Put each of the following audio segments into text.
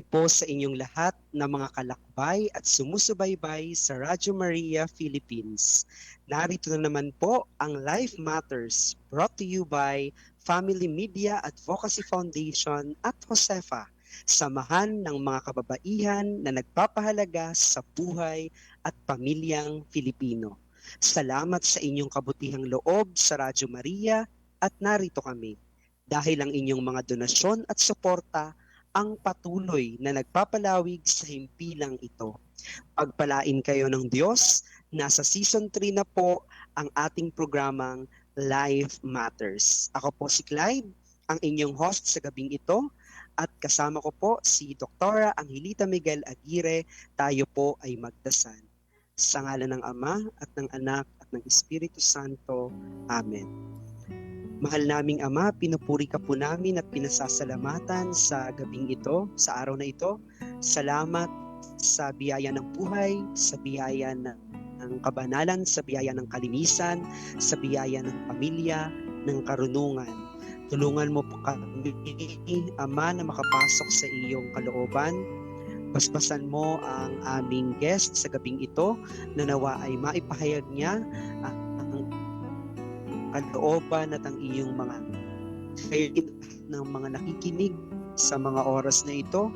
po sa inyong lahat na mga kalakbay at sumusubaybay sa Radyo Maria Philippines. Narito na naman po ang Life Matters brought to you by Family Media Advocacy Foundation at Josefa, samahan ng mga kababaihan na nagpapahalaga sa buhay at pamilyang Filipino. Salamat sa inyong kabutihang loob sa Radyo Maria at narito kami. Dahil ang inyong mga donasyon at suporta ang patuloy na nagpapalawig sa himpilang ito. Pagpalain kayo ng Diyos, nasa season 3 na po ang ating programang Life Matters. Ako po si Clyde, ang inyong host sa gabing ito, at kasama ko po si Dr. Angelita Miguel Aguirre. Tayo po ay magdasal. Sa ngalan ng Ama at ng Anak at ng Espiritu Santo. Amen. Mahal naming Ama, pinupuri ka po namin at pinasasalamatan sa gabing ito, sa araw na ito. Salamat sa biyaya ng buhay, sa biyaya ng kabanalan, sa biyaya ng kalinisan, sa biyaya ng pamilya, ng karunungan. Tulungan mo po kami, Ama, na makapasok sa iyong kalooban. Basbasan mo ang aming guest sa gabing ito na nawa ay maipahayag niya ang kalooban at ang iyong mga ng mga nakikinig sa mga oras na ito,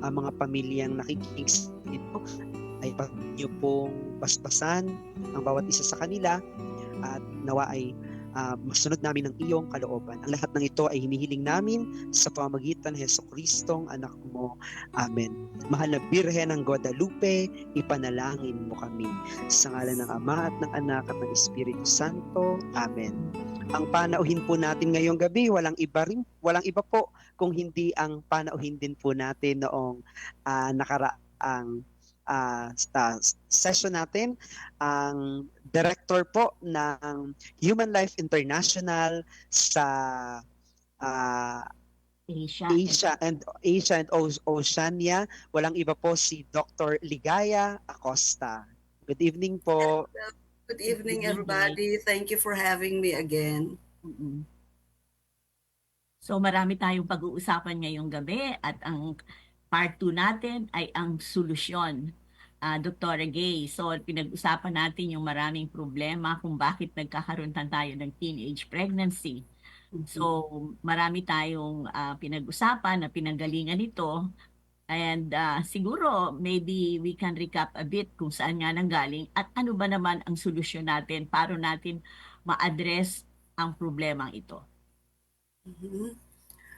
ang mga pamilyang nakikinig sa ito ay patuloy niyo pong basbasan ang bawat isa sa kanila at nawa ay masunod namin ang iyong kalooban. Ang lahat ng ito ay hinihiling namin sa pamamagitan ng Jesucristong anak mo. Amen. Mahal na Birhen ng Guadalupe, ipanalangin mo kami. Sa ngalan ng Ama at ng Anak at ng Espiritu Santo. Amen. Ang panauhin po natin ngayong gabi, walang iba po kung hindi ang panauhin din po natin noong nakaraang session natin, ang director po ng Human Life International sa Asia and Oceania. Walang iba po si Dr. Ligaya Acosta. Good evening po. Good evening, everybody. Thank you for having me again. So marami tayong pag-uusapan ngayong gabi at ang part 2 natin ay ang solusyon. Dr. Gay, so pinag-usapan natin yung maraming problema kung bakit nagkakaroon tayo ng teenage pregnancy. So marami tayong pinag-usapan na pinanggalingan ito. And siguro maybe we can recap a bit kung saan nga nanggaling at ano ba naman ang solusyon natin para natin ma-address ang problemang ito.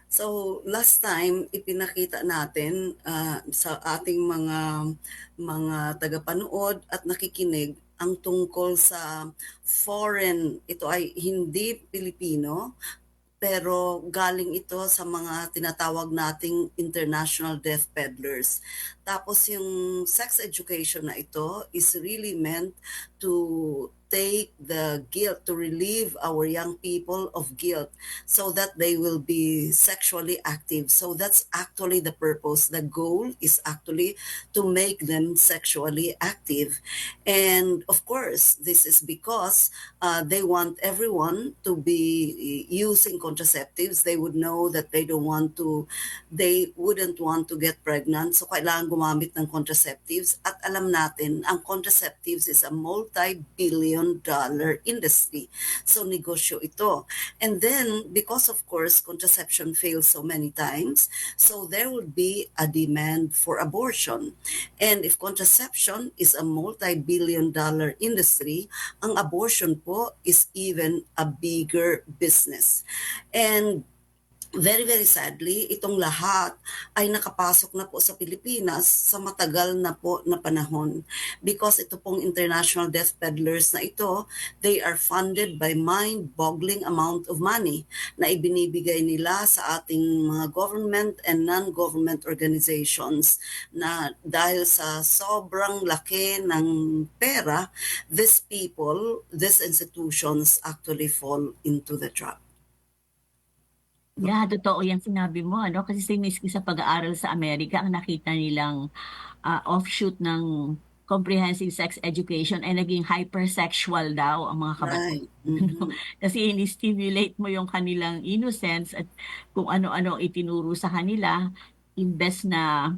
So last time ipinakita natin sa ating mga tagapanood at nakikinig ang tungkol sa foreign, ito ay hindi Pilipino, pero galing ito sa mga tinatawag nating international death peddlers. Tapos yung sex education na ito is really meant to take the guilt, to relieve our young people of guilt so that they will be sexually active. So that's actually the purpose. The goal is actually to make them sexually active. And of course, this is because they want everyone to be using contraceptives. They would know that they wouldn't want to get pregnant. So kailangan gumamit ng contraceptives. At alam natin, ang contraceptives is a multi-billion dollar industry. So negosyo ito. And then, because of course, contraception fails so many times, so there would be a demand for abortion. And if contraception is a multi-billion dollar industry, ang abortion po is even a bigger business. And very, very sadly, itong lahat ay nakapasok na po sa Pilipinas sa matagal na po na panahon. Because ito pong international death peddlers na ito, they are funded by mind-boggling amount of money na ibinibigay nila sa ating mga government and non-government organizations na dahil sa sobrang laki ng pera, these institutions actually fall into the trap. Yeah, totoo yan sinabi mo, ano? Kasi sa pag-aaral sa Amerika, ang nakita nilang offshoot ng comprehensive sex education ay naging hypersexual daw ang mga kabataan. Right. Kasi ini-stimulate mo yung kanilang innocence at kung ano-ano itinuro sa kanila, imbes na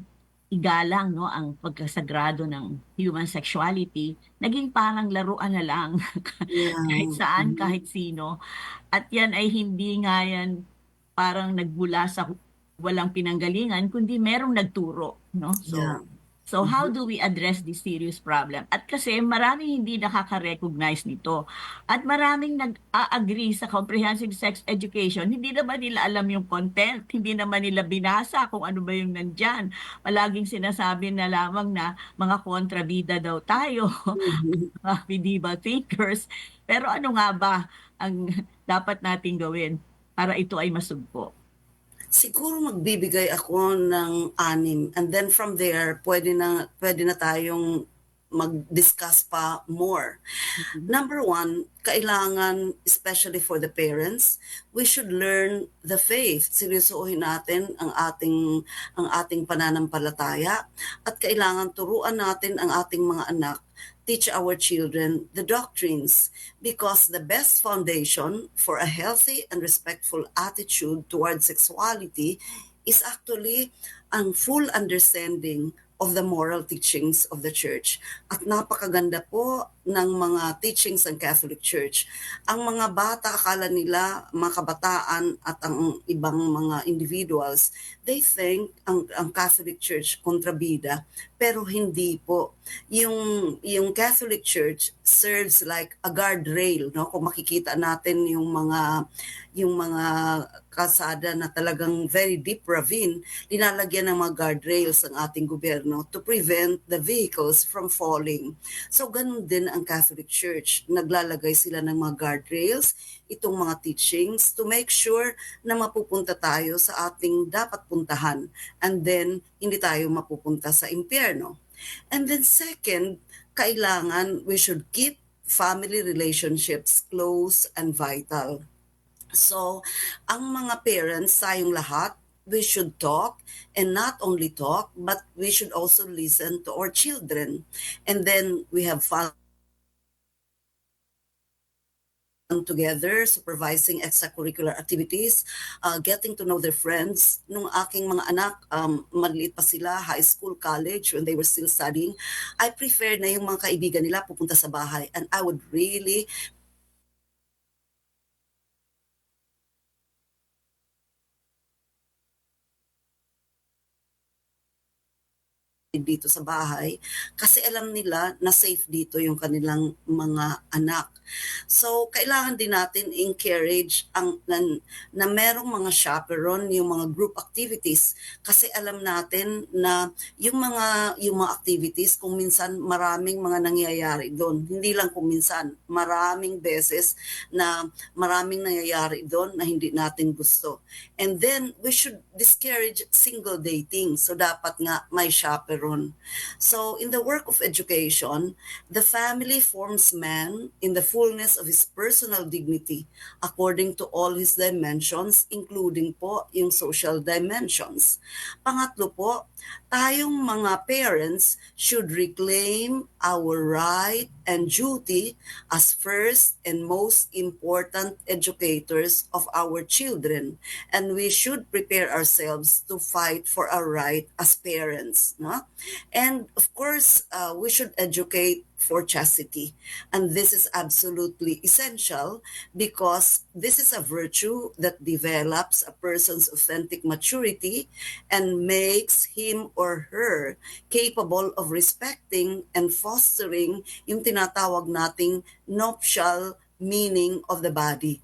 igalang, no, ang pagkasagrado ng human sexuality, naging parang laruan na lang kahit Yeah. saan, kahit sino. At yan ay hindi nga yan parang nagmula sa walang pinanggalingan, kundi merong nagturo, no? Yeah. So how do we address this serious problem? At kasi maraming hindi nakaka-recognize nito. At maraming nag-a-agree sa comprehensive sex education. Hindi naman nila alam yung content. Hindi naman nila binasa kung ano ba yung nandyan. Palaging sinasabi na lamang na mga kontrabida daw tayo, Mhm. mga medieval thinkers. Pero ano nga ba ang dapat nating gawin para ito ay masugpo? Siguro magbibigay ako ng 6 and then from there pwede na tayong mag-discuss pa more. Mhm. Number 1, kailangan, especially for the parents, we should learn the faith. Seryosohin natin ang ating pananampalataya at kailangan turuan natin ang ating mga anak, teach our children the doctrines, because the best foundation for a healthy and respectful attitude towards sexuality is actually ang full understanding of the moral teachings of the church. At napakaganda po ng mga teachings ng Catholic Church. Ang mga bata, akala nila, mga kabataan at ang ibang mga individuals, they think ang Catholic Church kontrabida, pero hindi po. Yung Catholic Church serves like a guardrail, no? Kung makikita natin yung mga kalsada na talagang very deep ravine, linalagyan ng mga guardrails ang ating gobyerno to prevent the vehicles from falling. So ganun din ang Catholic Church. Naglalagay sila ng mga guardrails, itong mga teachings to make sure na mapupunta tayo sa ating dapat puntahan, and then hindi tayo mapupunta sa impyerno. And then second, kailangan we should keep family relationships close and vital. So, ang mga parents, tayong lahat, we should talk, and not only talk, but we should also listen to our children. And then we have fun together, supervising extracurricular activities, getting to know their friends. Nung aking mga anak, maliit pa sila, high school, college, when they were still studying, I preferred na yung mga kaibigan nila pupunta sa bahay, and I would really dito sa bahay kasi alam nila na safe dito yung kanilang mga anak. So, kailangan din natin encourage na merong mga chaperone, yung mga group activities, kasi alam natin na yung mga activities, kung minsan maraming mga nangyayari doon. Hindi lang kung minsan, maraming beses na maraming nangyayari doon na hindi natin gusto. And then, we should discourage single dating. So, dapat nga may chaperone. So, in the work of education, the family forms man in the fullness of his personal dignity according to all his dimensions, including po yung social dimensions. Pangatlo po, tayong mga parents should reclaim our right and duty as first and most important educators of our children, and we should prepare ourselves to fight for our right as parents, no? And of course, we should educate for chastity. And this is absolutely essential because this is a virtue that develops a person's authentic maturity and makes him or her capable of respecting and fostering yung tinatawag nating nuptial meaning of the body.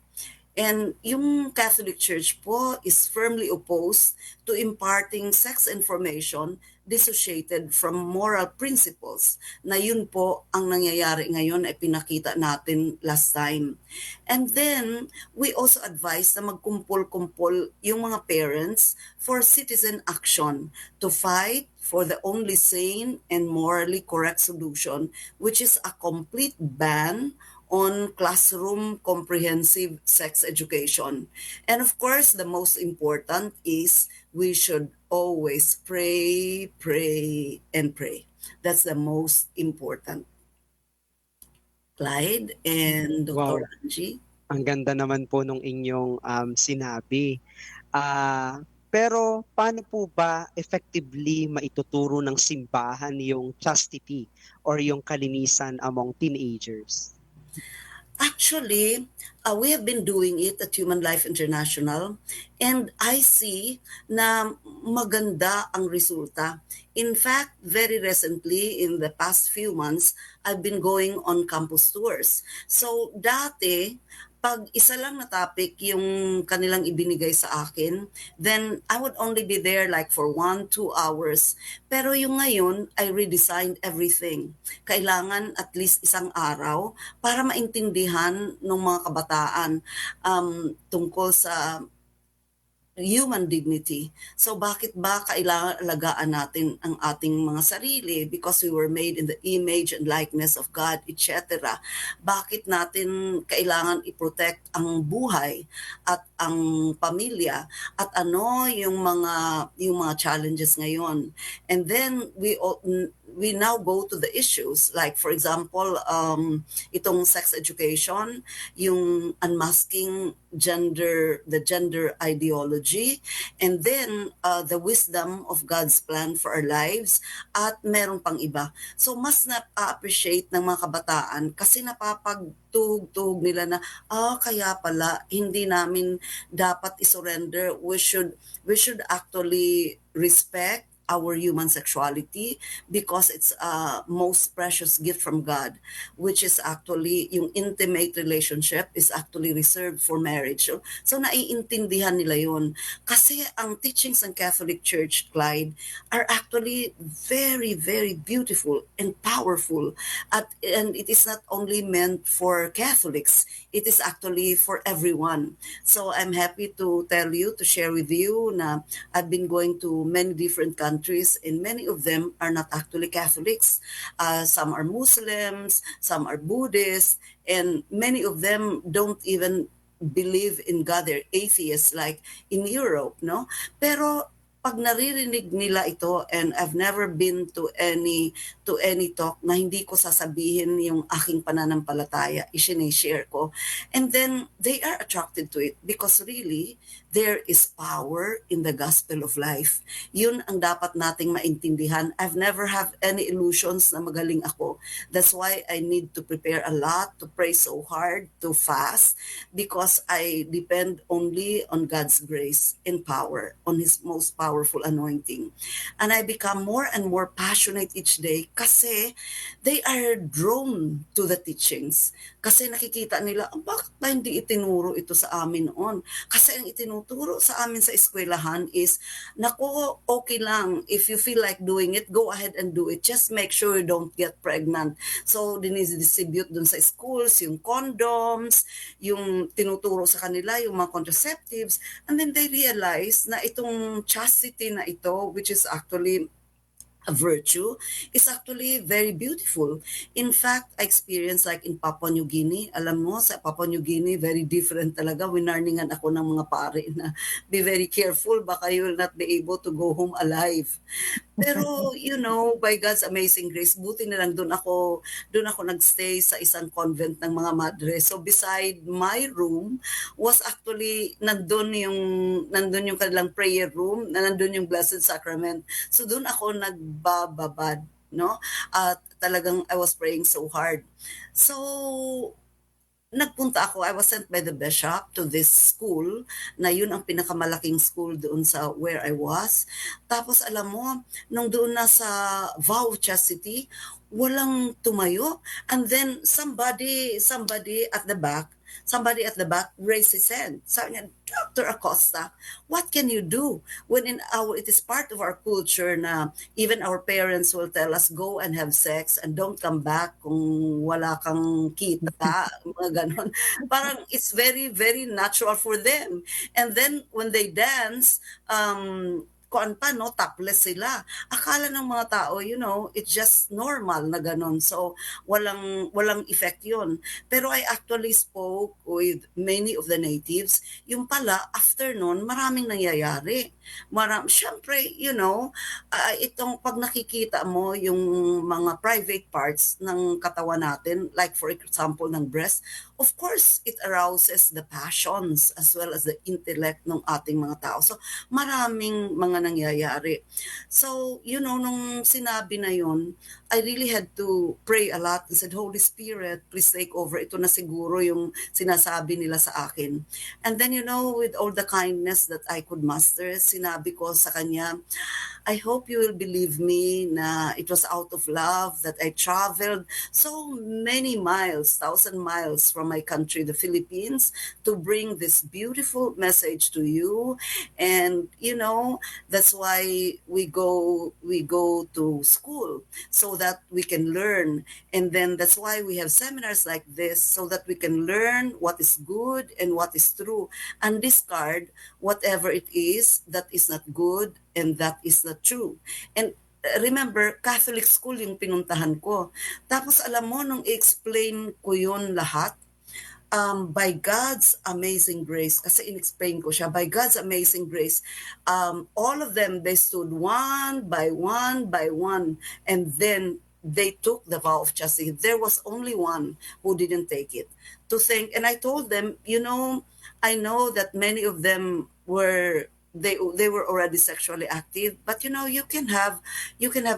And yung Catholic Church po is firmly opposed to imparting sex information dissociated from moral principles, na yun po ang nangyayari ngayon ay pinakita natin last time. And then, we also advise na magkumpol-kumpol yung mga parents for citizen action to fight for the only sane and morally correct solution, which is a complete ban on classroom comprehensive sex education. And of course, the most important is we should always pray, pray, and pray. That's the most important. Clyde and Wow, Dr. Angie. ang ganda naman po nung inyong sinabi. Ah, Pero paano po ba effectively maituturo ng simbahan yung chastity or yung kalinisan among teenagers? Actually, we have been doing it at Human Life International, and I see na maganda ang resulta. In fact, very recently, in the past few months, I've been going on campus tours. So dati, pag isa lang na topic yung kanilang ibinigay sa akin, then I would only be there like for 1-2 hours. Pero yung ngayon, I redesigned everything. Kailangan at least isang araw para maintindihan ng mga kabataan tungkol sa human dignity. So bakit ba kailangan alagaan natin ang ating mga sarili? Because we were made in the image and likeness of God, etc. Bakit natin kailangan i-protect ang buhay at ang pamilya? At ano yung mga challenges ngayon? And then we now go to the issues, like for example, itong sex education, yung unmasking the gender ideology, and then the wisdom of God's plan for our lives, at meron pang iba. So mas na-appreciate ng mga kabataan kasi napapagtugtog nila na kaya pala hindi namin dapat isurrender. We should actually respect our human sexuality because it's a most precious gift from God, which is actually yung intimate relationship is actually reserved for marriage. So naiintindihan nila yun. Kasi ang teachings ng Catholic Church, Clyde, are actually very, very beautiful and powerful. And it is not only meant for Catholics, it is actually for everyone. So I'm happy to share with you na I've been going to many different countries, and many of them are not actually Catholics. Some are Muslims, some are Buddhists, and many of them don't even believe in God. They're atheists, like in Europe, no? Pero pag naririnig nila ito, and I've never been to any talk na hindi ko sasabihin yung aking pananampalataya, i-share ko. And then they are attracted to it because really, there is power in the gospel of life. Yun ang dapat nating maintindihan. I've never have any illusions na magaling ako. That's why I need to prepare a lot, to pray so hard, to fast, because I depend only on God's grace and power, on His most powerful anointing. And I become more and more passionate each day kasi they are drawn to the teachings. Kasi nakikita nila, bakit ba hindi itinuro ito sa amin noon? Kasi ang itinuturo sa amin sa eskwelahan is, naku, okay lang. If you feel like doing it, go ahead and do it. Just make sure you don't get pregnant. So, dinidistribute dun sa schools, yung condoms, yung tinuturo sa kanila, yung mga contraceptives. And then they realize na itong chastity na ito, which is actually a virtue, is actually very beautiful. In fact, I experienced like in Papua New Guinea. Alam mo, sa Papua New Guinea, very different talaga. Winarningan ako ng mga pare na be very careful, baka you will not be able to go home alive. Pero, by God's amazing grace, buti na lang doon ako nagstay sa isang convent ng mga madre. So beside my room was actually nandun yung kanilang prayer room, na nandun yung Blessed Sacrament. So doon ako nagbababad, no? At talagang I was praying so hard. So nagpunta ako, I was sent by the bishop to this school, na yun ang pinakamalaking school doon sa where I was. Tapos alam mo, nung doon na sa vow of chastity, walang tumayo. And then somebody at the back raised his hand. Sabi niya, Dr. Acosta, what can you do when it is part of our culture na even our parents will tell us go and have sex and don't come back kung wala kang kita, mga ganon. Parang it's very, very natural for them. And then when they dance, kuan pa, no, topless sila. Akala ng mga tao, it's just normal na ganon. So, walang effect yun. Pero I actually spoke with many of the natives. Yung pala, after nun, maraming nangyayari. Syempre, itong pag nakikita mo yung mga private parts ng katawan natin, like for example ng breast, of course, it arouses the passions as well as the intellect ng ating mga tao. So, maraming mga nangyayari. So, nung sinabi na yun, I really had to pray a lot and said, Holy Spirit, please take over. Ito na siguro yung sinasabi nila sa akin. And then, with all the kindness that I could muster, sinabi ko sa kanya, I hope you will believe me na it was out of love that I traveled so many miles, 1,000 miles from my country, the Philippines, to bring this beautiful message to you. And, that's why we go to school so that we can learn. And then that's why we have seminars like this so that we can learn what is good and what is true and discard whatever it is that is not good and that is not true. And remember, Catholic school yung pinuntahan ko. Tapos alam mo, nung i-explain ko yun lahat, by God's amazing grace, kasi in-explain ko siya, by God's amazing grace, all of them, they stood one by one, and then they took the vow of chastity. There was only one who didn't take it. And I told them, I know that many of them were they were already sexually active, but you can have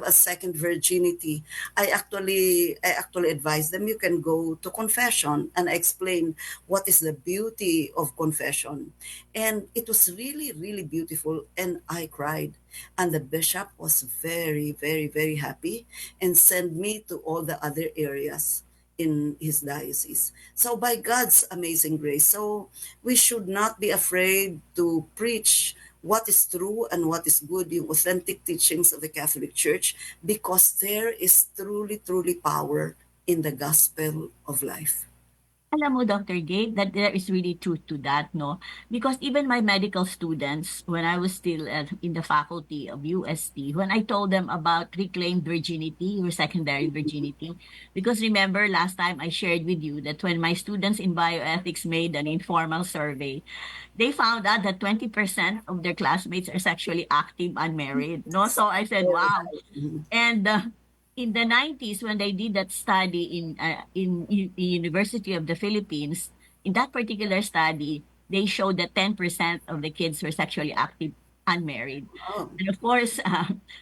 a second virginity. I actually advise them you can go to confession, and I explain what is the beauty of confession, and it was really, really beautiful, and I cried. And the bishop was very, very, very happy and sent me to all the other areas in his diocese. So by God's amazing grace, so we should not be afraid to preach what is true and what is good, yung authentic teachings of the Catholic Church, because there is truly, truly power in the gospel of life. Alam mo, Dr. Gabe, that there is really truth to that, no? Because even my medical students, when I was still in the faculty of UST, when I told them about reclaimed virginity or secondary virginity, because remember last time I shared with you that when my students in bioethics made an informal survey, they found out that 20% of their classmates are sexually active unmarried, no? So I said, wow. And in the 90s, when they did that study in the University of the Philippines, in that particular study, they showed that 10% of the kids were sexually active unmarried. Oh, And of course,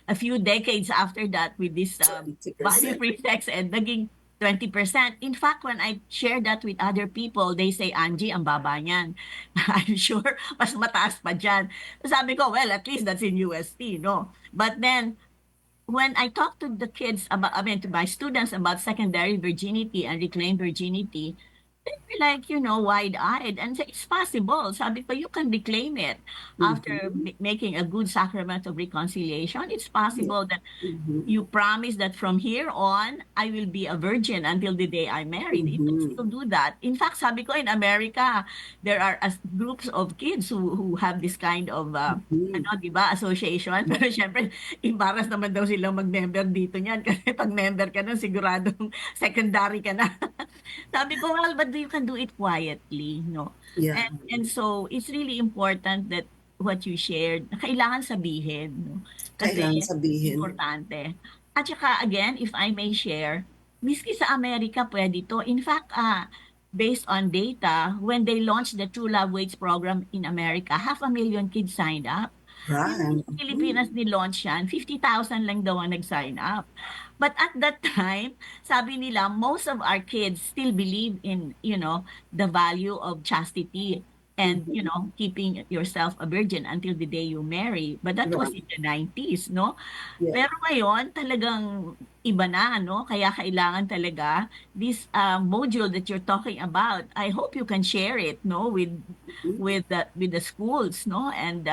a few decades after that, with this 20%. value-free sex ed, naging 20%. In fact, when I share that with other people, they say, Angie, ang baba niyan. I'm sure mas mataas pa dyan. Sabi ko, well, at least that's in UST, no? But then, when I talk to the kids about, to my students about secondary virginity and reclaimed virginity, they were like, wide-eyed and say, it's possible. Sabi ko, you can reclaim it after making a good sacrament of reconciliation. It's possible that you promise that from here on, I will be a virgin until the day I'm married. You can still do that. In fact, sabi ko, in America, there are groups of kids who have this kind of, association. Pero syempre, embarrass naman daw silang mag-member dito niyan. Kasi pag member ka na, siguradong secondary ka na. Sabi ko, well, but you can do it quietly, no? Yeah. And so, it's really important that what you shared, kailangan sabihin, no? Kasi Kailangan sabihin. importante. At saka, again, if I may share, miski sa Amerika pwede to. In fact, based on data, when they launched the True Love Waits program in America, 500,000 kids signed up. Right. Sa Pilipinas ni-launch yan, 50,000 lang daw ang nag-sign up. But at that time, sabi nila, most of our kids still believe in, the value of chastity and, keeping yourself a virgin until the day you marry. But that was in the 90s, no? Yeah. Pero ngayon, talagang iba na, no? Kaya kailangan talaga this module that you're talking about. I hope you can share it, no, with the schools, no, and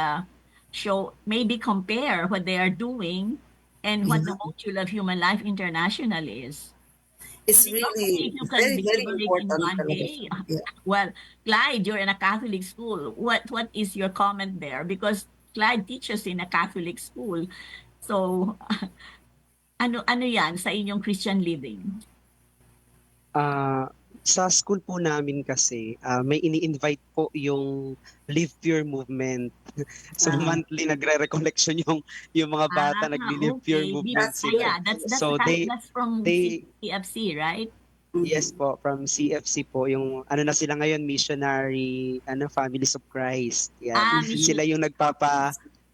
show, maybe compare what they are doing and what the module of Human Life International is. It's Because really if you can very, very deliver it in important. one talaga day. siya. Yeah. Well, Clyde, you're in a Catholic school. What is your comment there? Because Clyde teaches in a Catholic school. So, ano yan sa inyong Christian living? Sa school po namin kasi, may ini-invite po yung Live Pure movement. So Ah, monthly nagre-recollection yung mga bata, nagli-Live Pure Okay. movement that's sila. good. Yeah, So that's from they CFC, right? yes Mhm. po, from CFC po, yung ano na sila ngayon, missionary, Families of Christ. Yan. Mission. Sila yung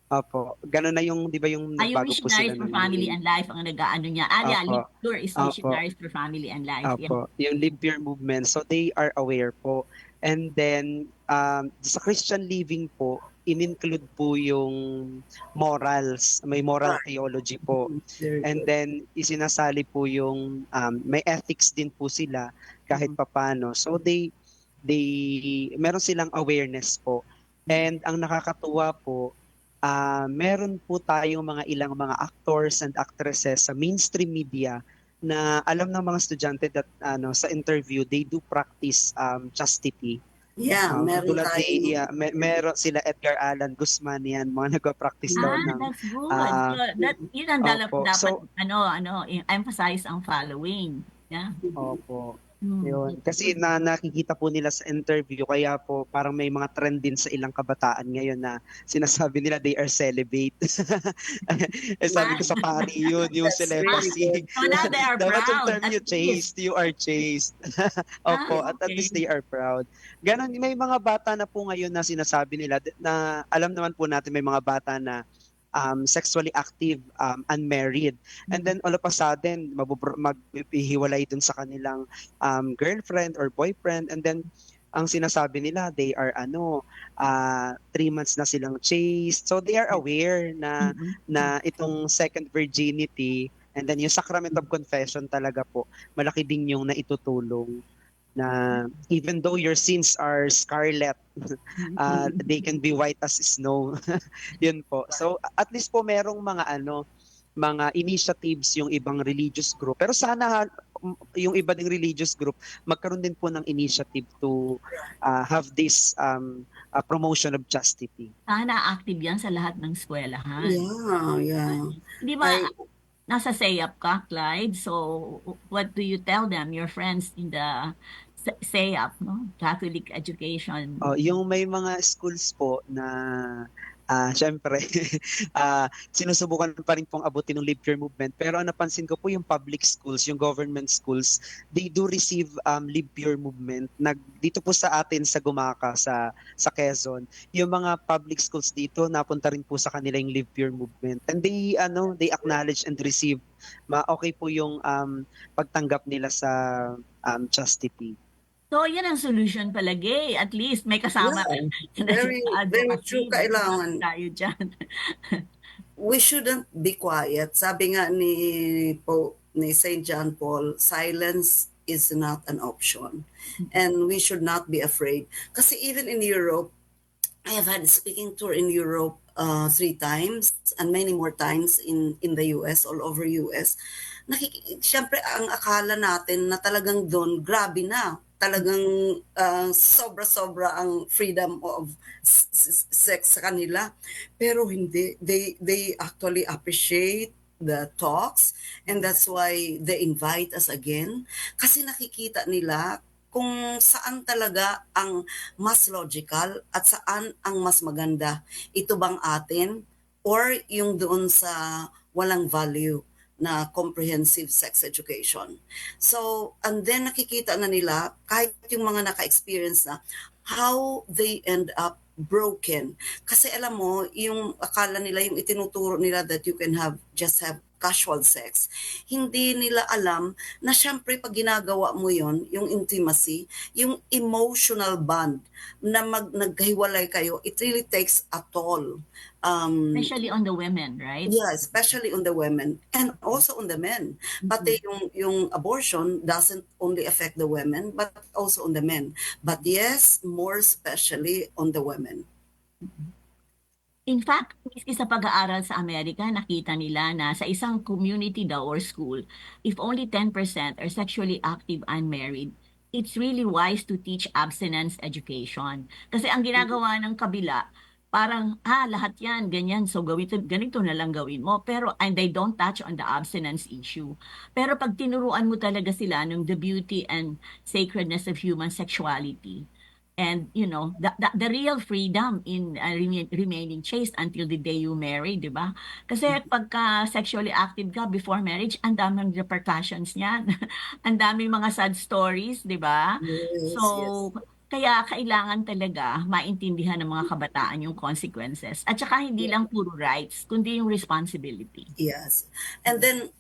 opo, ganun na yung, di ba yung Yung nagbago po sila Missionaries for ng Family name. and Life ang nag-aano niya. Yeah, Opo, Live Pure is opo. Missionaries for Family and Life. Yeah. Apo, yung Live Pure movement. So they are aware po. And then sa Christian living po, in-include po yung morals, may moral Right. theology po. Very And good. then isinasali po yung may ethics din po sila kahit papano. So they meron silang awareness po. And ang nakakatuwa po, meron po tayong ilang mga actors and actresses sa mainstream media na alam ng mga estudyante that sa interview they do practice chastity. Yeah, meron Tulad ni tayong meron sila Edgar Allan Guzman yan, mga nagpa-practice daw ng That's good. So ah yun ang opo. dapat So emphasize ang following. Yeah. opo. Hmm. Yun. Kasi nakikita po nila sa interview, kaya po parang may mga trend din sa ilang kabataan ngayon na sinasabi nila they are celibate. Sabi ko sa pari yun, yung that's really good. celibacy. So now they are Dapat yung proud, term at nyo least. chaste, you are chaste. Opo, at Okay. least they are proud. Ganon, may mga bata na po ngayon na sinasabi nila na alam naman po natin may mga bata na sexually active, unmarried. And then all of a sudden, maghihiwalay dun sa kanilang girlfriend or boyfriend. And then ang sinasabi nila, they are 3 months na silang chaste. So they are aware na itong second virginity and then yung sacrament of confession talaga po, malaki din yung naitutulong na even though your sins are scarlet, they can be white as snow. Yun po. So at least po merong mga initiatives yung ibang religious group. Pero sana yung iba ding religious group magkaroon din po ng initiative to have this promotion of chastity. Sana active yan sa lahat ng eskwelahan. Yeah. Di ba, I nasa SEAP ka, Clyde? So, what do you tell them, your friends in the SEAP, no? Catholic Education? Yung may mga schools po na syempre sinusubukan pa rin pong abutin ng Live Pure movement, pero ang napansin ko po yung public schools, yung government schools, they do receive Live Pure movement. Dito po sa atin sa Gumaca sa Quezon, yung mga public schools dito napunta rin po sa kanila yung Live Pure movement. And they acknowledge and receive okay po yung pagtanggap nila sa chastity. So, yan ang solution palagi. At least may kasama very true. Kailangan tayo dyan. we shouldn't be quiet. Sabi nga ni Saint John Paul, silence is not an option. And we should not be afraid. Kasi even in Europe, I have had a speaking tour in Europe 3 times and many more times in the US, all over US. Siyempre, ang akala natin na talagang doon, grabe na. Talagang sobra-sobra ang freedom of sex sa kanila. Pero hindi. They actually appreciate the talks and that's why they invite us again. Kasi nakikita nila kung saan talaga ang mas logical at saan ang mas maganda. Ito bang atin or yung doon sa walang value na comprehensive sex education. So, and then nakikita na nila, kahit yung mga naka-experience na, how they end up broken. Kasi alam mo, yung akala nila, yung itinuturo nila that you can just have casual sex, hindi nila alam na syempre pag ginagawa mo yon, yung intimacy, yung emotional bond na naghiwalay kayo, it really takes a toll. Especially on the women, right? Yeah, especially on the women and also on the men. Pati yung abortion doesn't only affect the women but also on the men. But yes, more especially on the women. In fact, miski sa pag-aaral sa Amerika, nakita nila na sa isang community daw or school, if only 10% are sexually active unmarried, it's really wise to teach abstinence education. Kasi ang ginagawa ng kabila, parang, lahat yan, ganyan, so ganito na lang gawin mo. Pero, and they don't touch on the abstinence issue. Pero pag tinuruan mo talaga sila ng the beauty and sacredness of human sexuality, and the real freedom in remaining chaste until the day you marry, di ba? Kasi pagka sexually active ka before marriage, ang daming repercussions niyan. Ang daming mga sad stories, di ba? Yes, yes. So, kaya kailangan talaga maintindihan ng mga kabataan yung consequences. At saka hindi lang puro rights, kundi yung responsibility. Yes. And then,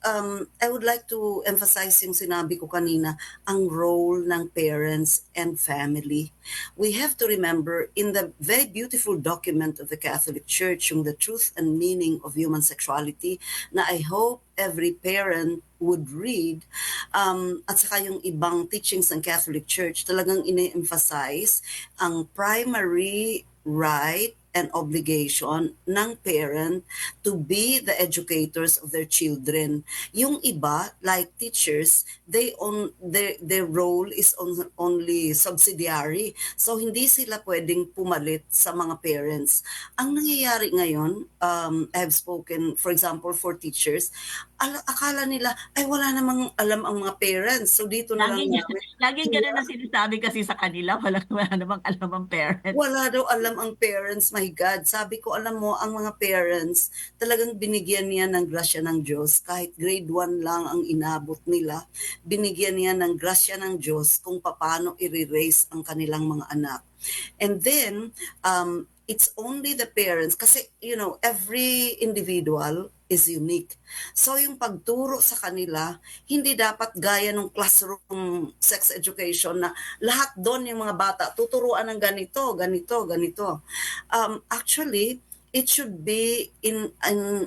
I would like to emphasize yung sinabi ko kanina, ang role ng parents and family. We have to remember in the very beautiful document of the Catholic Church, yung The Truth and Meaning of Human Sexuality, na I hope every parent would read, at saka yung ibang teachings ng Catholic Church, talagang ine-emphasize ang primary right and obligation ng parent to be the educators of their children. Yung iba, like teachers, their role is only subsidiary. So hindi sila pwedeng pumalit sa mga parents. Ang nangyayari ngayon, I have spoken, for example, for teachers, akala nila, ay wala namang alam ang mga parents. So dito na lang namin. Laging ganun ang sinasabi kasi sa kanila, wala namang alam ang parents. Wala daw alam ang parents, my God. Sabi ko, alam mo, ang mga parents, talagang binigyan niya ng grasya ng Diyos. Kahit grade 1 lang ang inabot nila, binigyan niya ng grasya ng Diyos kung paano i-raise ang kanilang mga anak. And then, it's only the parents, kasi, every individual is unique. So yung pagturo sa kanila, hindi dapat gaya ng classroom sex education na lahat doon yung mga bata tuturuan ng ganito, ganito, ganito. Actually, it should be in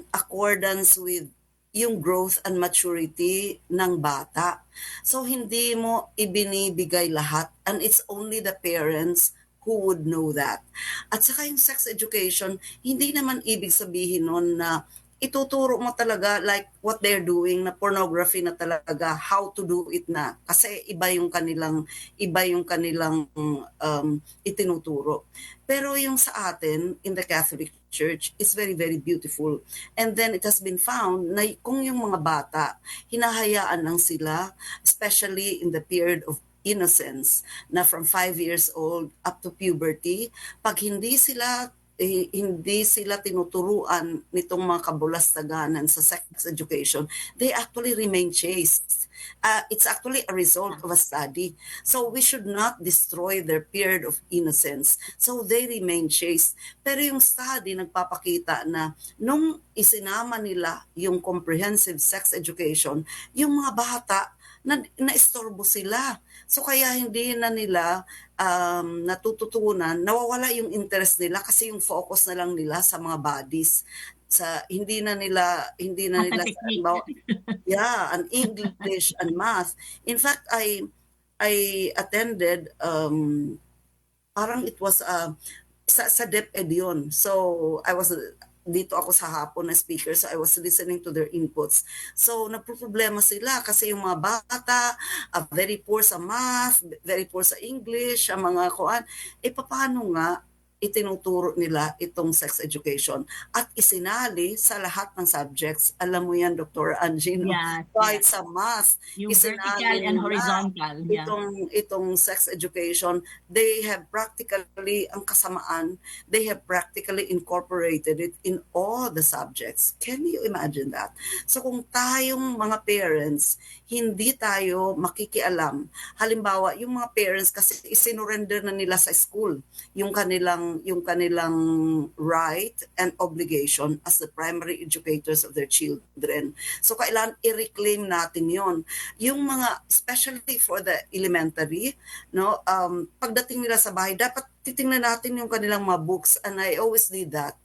accordance with yung growth and maturity ng bata. So hindi mo ibinibigay lahat, and it's only the parents who would know that. At saka yung sex education, hindi naman ibig sabihin nun na ituturo mo talaga like what they're doing na pornography na talaga, how to do it na. Kasi iba yung kanilang itinuturo. Pero yung sa atin, in the Catholic Church, is very, very beautiful. And then it has been found na kung yung mga bata, hinahayaan lang sila, especially in the period of innocence, na from 5 years old up to puberty, pag hindi sila tinuturuan nitong mga kabulastaganan sa sex education, they actually remain chaste. It's actually a result of a study. So we should not destroy their period of innocence. So they remain chaste. Pero yung study nagpapakita na nung isinama nila yung comprehensive sex education, yung mga bata, na-istorbo sila. So kaya hindi na nila natututunan, nawawala yung interest nila kasi yung focus na lang nila sa mga bodies. Hindi na nila an English and math. In fact, I attended parang it was sa DepEd yun. So dito ako sa hapon na speaker, so I was listening to their inputs. So nagproblema sila kasi yung mga bata, very poor sa math, very poor sa English, ang mga kuan, paano nga itinuturo nila itong sex education at isinali sa lahat ng subjects. Alam mo yan, Dr. Angie, no? Yes, Kahit yes. sa math, Yung isinali vertical and nila horizontal. Yeah. itong sex education, they have practically, ang kasamaan, they have practically incorporated it in all the subjects. Can you imagine that? So kung tayong mga parents, hindi tayo makikialam. Halimbawa, yung mga parents kasi isinurrender na nila sa school yung kanilang right and obligation as the primary educators of their children. So kailangan i-reclaim natin yon. Yung mga, especially for the elementary, no, pagdating nila sa bahay, dapat titingnan natin yung kanilang mga books, and I always did that.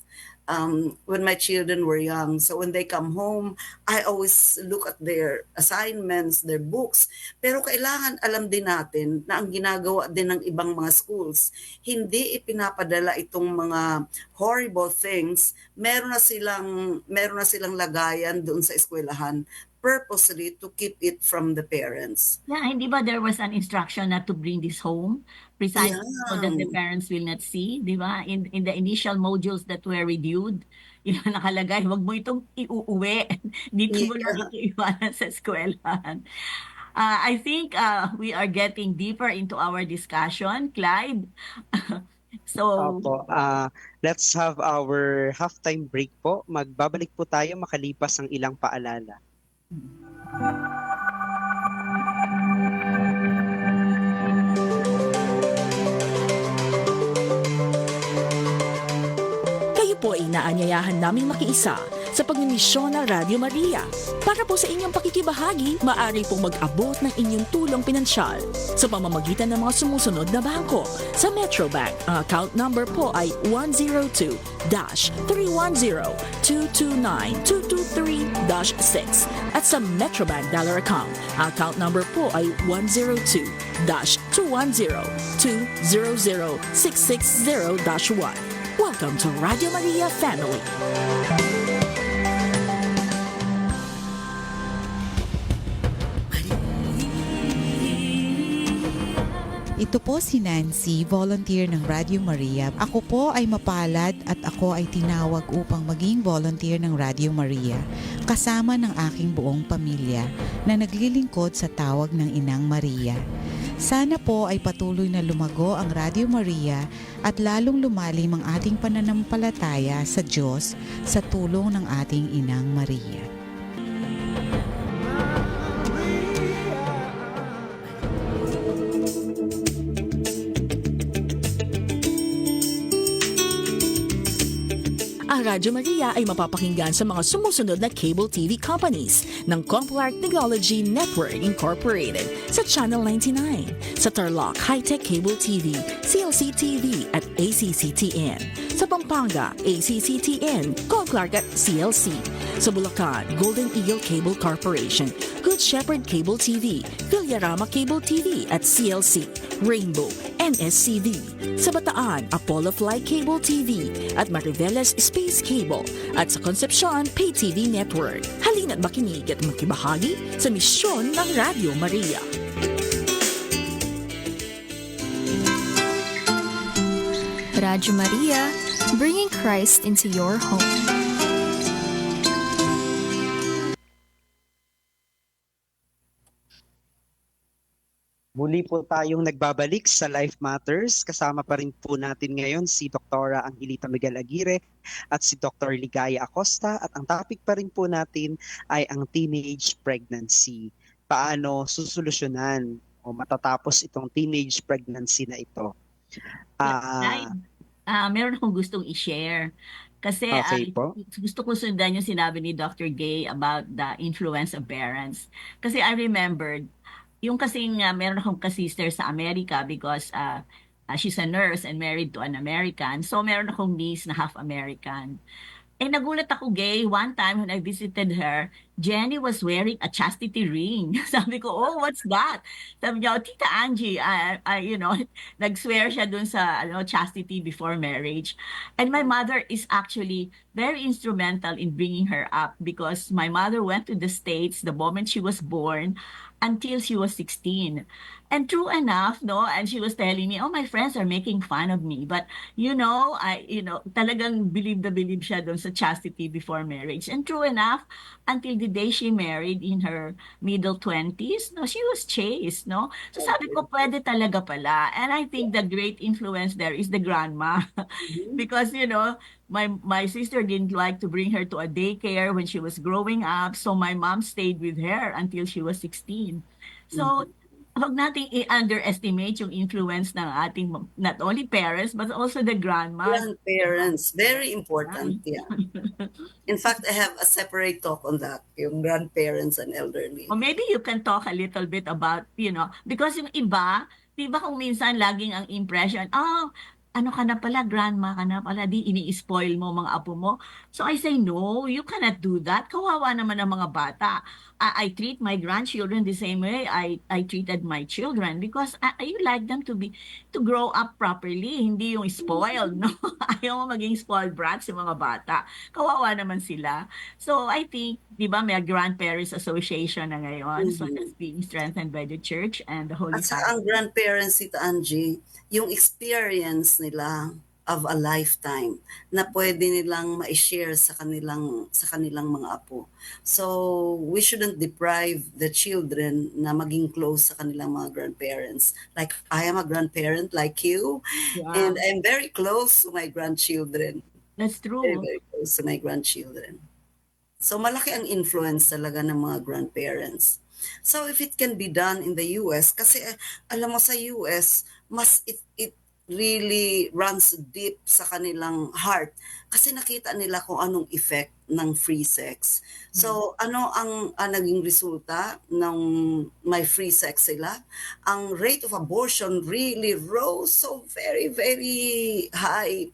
When my children were young. So when they come home, I always look at their assignments, their books. Pero kailangan alam din natin na ang ginagawa din ng ibang mga schools, hindi ipinapadala itong mga horrible things. Meron na silang lagayan doon sa eskwelahan purposely to keep it from the parents. Yeah, hindi ba there was an instruction not to bring this home precisely so that the Yeah. parents will not see, di ba? In the initial modules that were reviewed, nakalagay, wag mo itong iuuwi. Dito mo lang Yeah. ito iwanan sa eskwelahan. I think we are getting deeper into our discussion, Clyde. So, Opo, let's have our halftime break po. Magbabalik po tayo makalipas ang ilang paalala. Kayo po ay inaanyayahan naming makiisa sa pagmimisyon ng Radio Maria. Para po sa inyong pakikibahagi, maaari pong mag-abot ng inyong tulong pinansyal sa pamamagitan ng mga sumusunod na bangko. Sa Metrobank, ang account number po ay 102-310-229-223-6. At sa Metrobank Dollar Account, ang account number po ay 102-210-200-660-1. Welcome to Radio Maria Family. Ito po si Nancy, volunteer ng Radio Maria. Ako po ay mapalad at ako ay tinawag upang maging volunteer ng Radio Maria kasama ng aking buong pamilya na naglilingkod sa tawag ng Inang Maria. Sana po ay patuloy na lumago ang Radio Maria at lalong lumalim ang ating pananampalataya sa Diyos sa tulong ng ating Inang Maria. Ang Radyo Maria ay mapapakinggan sa mga sumusunod na cable TV companies ng Complark Technology Network Incorporated sa Channel 99, sa Tarlac High-Tech Cable TV, CLC TV at ACCTN, sa Pampanga, ACCTN, Complark at CLC, sa Bulacan, Golden Eagle Cable Corporation, Good Shepherd Cable TV, Villarama Cable TV at CLC, Rainbow, NSCV, sa Bataan, Apollo Fly Cable TV at Mariveles Space Cable at sa Concepcion Pay TV Network. Halina't makinig at makibahagi sa misyon ng Radio Maria. Radio Maria, bringing Christ into your home. Muli po tayong nagbabalik sa Life Matters. Kasama pa rin po natin ngayon si Dr. Angelita Miguel Aguirre at si Dr. Ligaya Acosta. At ang topic pa rin po natin ay ang teenage pregnancy. Paano susolusyonan o matatapos itong teenage pregnancy na ito? Clyde, meron akong gustong i-share. Kasi Okay po. gusto ko sundan yung sinabi ni Dr. Gay about the influence of parents. Kasi I remembered, yung kasing meron akong ka-sister sa Amerika because she's a nurse and married to an American. So meron akong niece na half American. Eh nagulat ako, Gay, one time when I visited her, Jenny was wearing a chastity ring. Sabi ko, oh, what's that? Sabi niya, oh, Tita Angie, nag-swear siya dun sa chastity before marriage. And my mother is actually very instrumental in bringing her up because my mother went to the States the moment she was born until she was 16. And true enough, no, and she was telling me, oh, my friends are making fun of me. But, talagang believe siya doon sa chastity before marriage. And true enough, until the day she married in her middle 20s, no, she was chaste, no? So sabi ko, pwede talaga pala. And I think the great influence there is the grandma. Because, my sister didn't like to bring her to a daycare when she was growing up. So my mom stayed with her until she was 16. So, huwag nating i-underestimate yung influence ng ating not only parents but also the grandmas. Grandparents, very important. Yeah. In fact, I have a separate talk on that, yung grandparents and elderly. Or maybe you can talk a little bit about, because yung iba, di ba kung minsan laging ang impression, ano ka na pala, grandma ka na pala, di ini-spoil mo mga apo mo. So I say, no, you cannot do that. Kawawa naman ang mga bata. I treat my grandchildren the same way I treated my children because I like them to grow up properly, hindi yung spoiled, no? Ayaw mo maging spoiled brats yung mga bata. Kawawa naman sila. So I think, di ba, may Grandparents Association na ngayon. So that's being strengthened by the church and the Holy At sa ang Family. grandparents, Tita Angie, yung experience nila of a lifetime na pwede nilang ma-share sa kanilang mga apo. So, we shouldn't deprive the children na maging close sa kanilang mga grandparents. Like, I am a grandparent like you, and Yeah, I'm very close to my grandchildren. that's Very, true. very close to my grandchildren. So malaki ang influence talaga ng mga grandparents. So if it can be done in the US, kasi alam mo sa US, it really runs deep sa kanilang heart kasi nakita nila kung anong effect ng free sex. So ano ang naging resulta ng may free sex sila? Ang rate of abortion really rose so very, very high.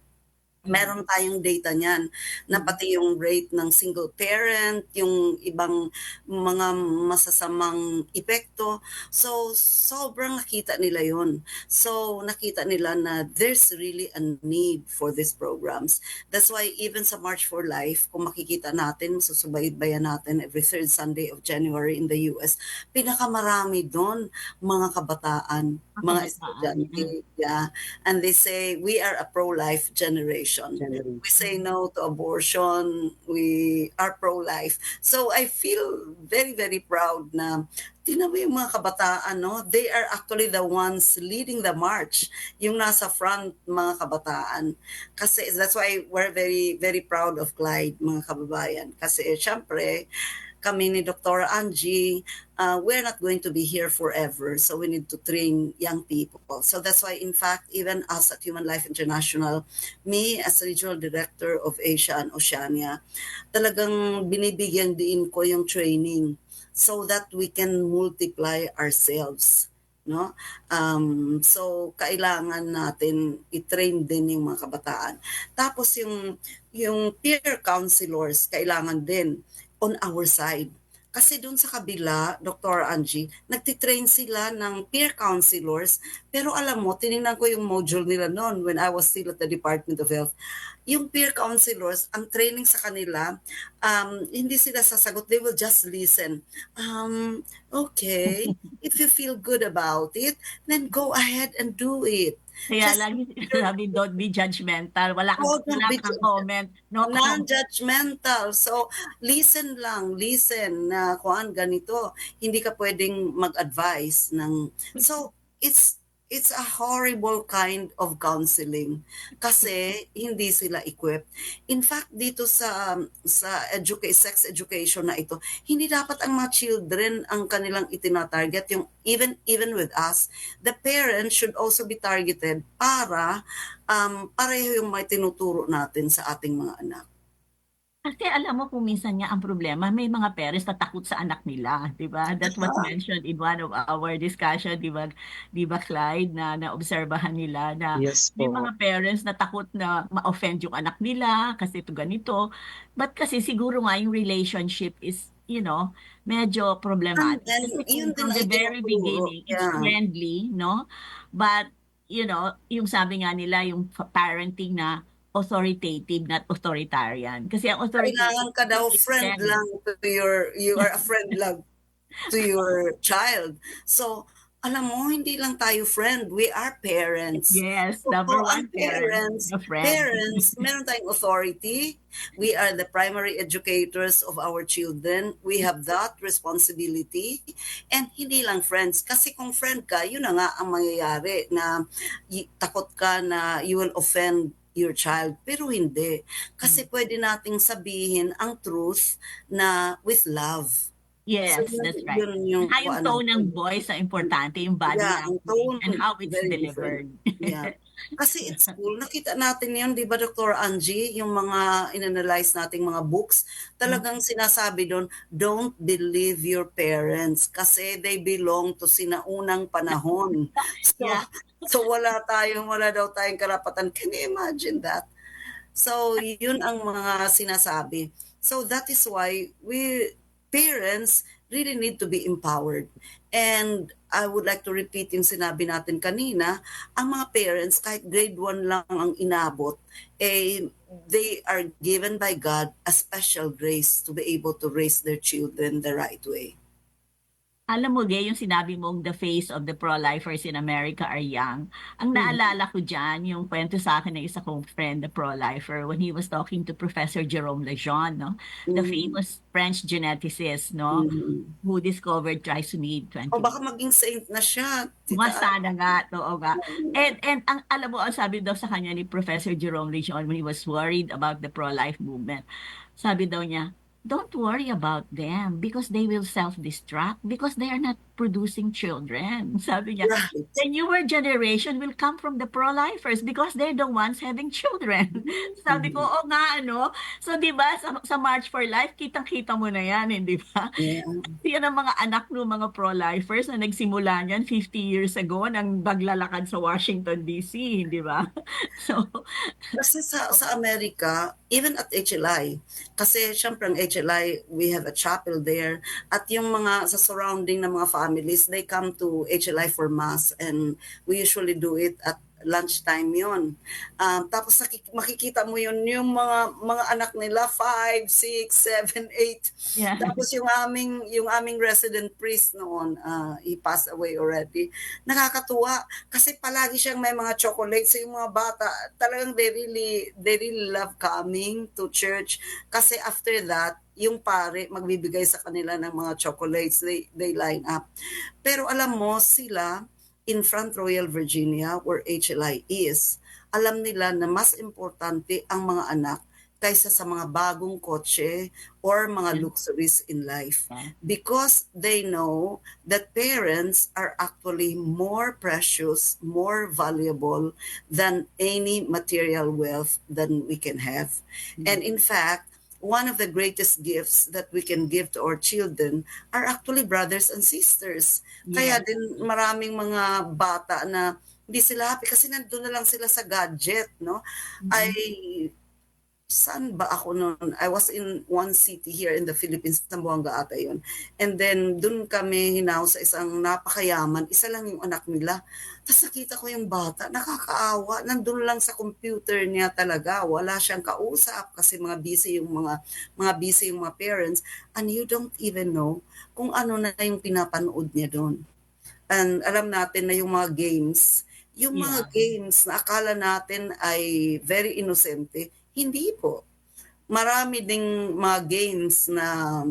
Meron tayong data niyan na pati yung rate ng single parent, yung ibang mga masasamang epekto. So, sobrang nakita nila yun. So, nakita nila na there's really a need for these programs. That's why even sa March for Life, kung makikita natin, susubaybayan natin every third Sunday of January in the US, pinakamarami doon mga kabataan, mga estudyante. Yeah. And they say, we are a pro-life generation. We say no to abortion. We are pro-life. So I feel very, very proud na tingnan mo yung mga kabataan, no? They are actually the ones leading the march, yung nasa front mga kabataan. Kasi that's why we're very, very proud of Clyde, mga kababayan. Kasi syempre, kami ni Dr. Angie, we're not going to be here forever. So we need to train young people. So that's why, in fact, even us at Human Life International, me as Regional Director of Asia and Oceania, talagang binibigyan din ko yung training so that we can multiply ourselves. No? So kailangan natin i-train din yung mga kabataan. Tapos yung peer counselors, kailangan din on our side. Kasi doon sa kabila, Dr. Angie, nagtitrain sila ng peer counselors, pero alam mo, tinignan ko yung module nila noon when I was still at the Department of Health. Yung peer counselors, ang training sa kanila, hindi sila sasagot, they will just listen. Okay, if you feel good about it, then go ahead and do it. Kaya Just lagi sabi, don't be judgmental. Wala don't wala be kang comment. No comment. non-judgmental. So, listen na kuan ganito. Hindi ka pwedeng mag-advise ng... So, it's a horrible kind of counseling kasi hindi sila equipped. In fact, dito sa sex education na ito, hindi dapat ang mga children ang kanilang itinatarget. Yung even with us, the parents should also be targeted para pareho yung may tinuturo natin sa ating mga anak. Kasi alam mo kung minsan nga ang problema, may mga parents na takot sa anak nila, 'di ba? That was mentioned in one of our discussion, 'di ba? 'Di ba, Clyde, na naobserbahan nila na Yes may po. mga parents na takot na ma-offend yung anak nila kasi ito ganito. But kasi siguro nga yung relationship is, medyo And problematic. then, Kasi yun din from ang the very itinuturo. beginning, it's Yeah. friendly, no? But, yung sabi nga nila, yung parenting na authoritative, not authoritarian. Kasi ang Kailangan authoritative, ka daw you friend extend. lang you are a friend lang to your child. So, alam mo, hindi lang tayo friend, we are parents. Yes, So, number ang one parent, parents, the friend. meron tayong authority. We are the primary educators of our children. We have that responsibility. And hindi lang friends. Kasi kung friend ka, yun na nga ang mangyayari na takot ka na you will offend your child. Pero hindi. Kasi pwede nating sabihin ang truth na with love. Yes, So, that's right. yun yung Yung tone ng voice ang importante, yung body Yeah, ang language, tone, and how it's very delivered. different. Yeah. Kasi it's school, nakita natin yun, di ba, Dr. Angie, yung mga inanalyze nating mga books, talagang sinasabi doon, don't believe your parents kasi they belong to sinaunang panahon. So, Yeah. so wala daw tayong karapatan. Can you imagine that? So, yun ang mga sinasabi. So, that is why parents really need to be empowered. And I would like to repeat yung sinabi natin kanina, ang mga parents, kahit grade 1 lang ang inabot, they are given by God a special grace to be able to raise their children the right way. Alam mo, Gay, yung sinabi mong the face of the pro-lifers in America are young. Ang naalala ko dyan, yung kwento sa akin ng isa kong friend, the pro-lifer, when he was talking to Professor Jerome Lejeune, no? The famous French geneticist, no? Who discovered trisomy 21. O baka maging saint na siya. Sana nga, oo nga. And ang alam mo, ang sabi daw sa kanya ni Professor Jerome Lejeune when he was worried about the pro-life movement, sabi daw niya, don't worry about them because they will self-destruct because they are not producing children. Sabi niya, Right. the newer generation will come from the pro-lifers because they're the ones having children. Sabi ko, oo nga, ano? So, di ba, sa March for Life, kitang-kita mo na yan, di ba? Yeah. Yan ang mga anak ng mga pro-lifers na nagsimula niyan 50 years ago nang baglalakad sa Washington, D.C., di ba? So, Kasi sa Amerika, even at HLI, kasi syempre ang HLI, we have a chapel there, at yung mga sa surrounding ng mga families, they come to HLI for mass, and we usually do it at lunchtime yon. Tapos makikita mo yun, yung mga anak nila, 5, 6, 7, 8. yeah. Tapos yung aming resident priest noon, he passed away already. Nakakatuwa kasi palagi siyang may mga chocolates. Yung mga bata, talagang they really love coming to church kasi after that, yung pare magbibigay sa kanila ng mga chocolates. They line up. Pero alam mo, sila in Front Royal, Virginia, where HLI is, alam nila na mas importante ang mga anak kaysa sa mga bagong kotse or mga luxuries in life. Because they know that parents are actually more precious, more valuable than any material wealth that we can have. And in fact, one of the greatest gifts that we can give to our children are actually brothers and sisters. Kaya din maraming mga bata na hindi sila happy kasi nandun na lang sila sa gadget, no? Saan ba ako noon? I was in one city here in the Philippines, Zamboanga ata yun. And then, dun kami hinaw sa isang napakayaman, isa lang yung anak nila. Tapos nakita ko yung bata, nakakaawa, nandun lang sa computer niya talaga, wala siyang kausap kasi busy yung mga parents, and you don't even know kung ano na yung pinapanood niya doon. And alam natin na yung mga games, mga games na akala natin ay very inosente, hindi po. Marami ding mga games na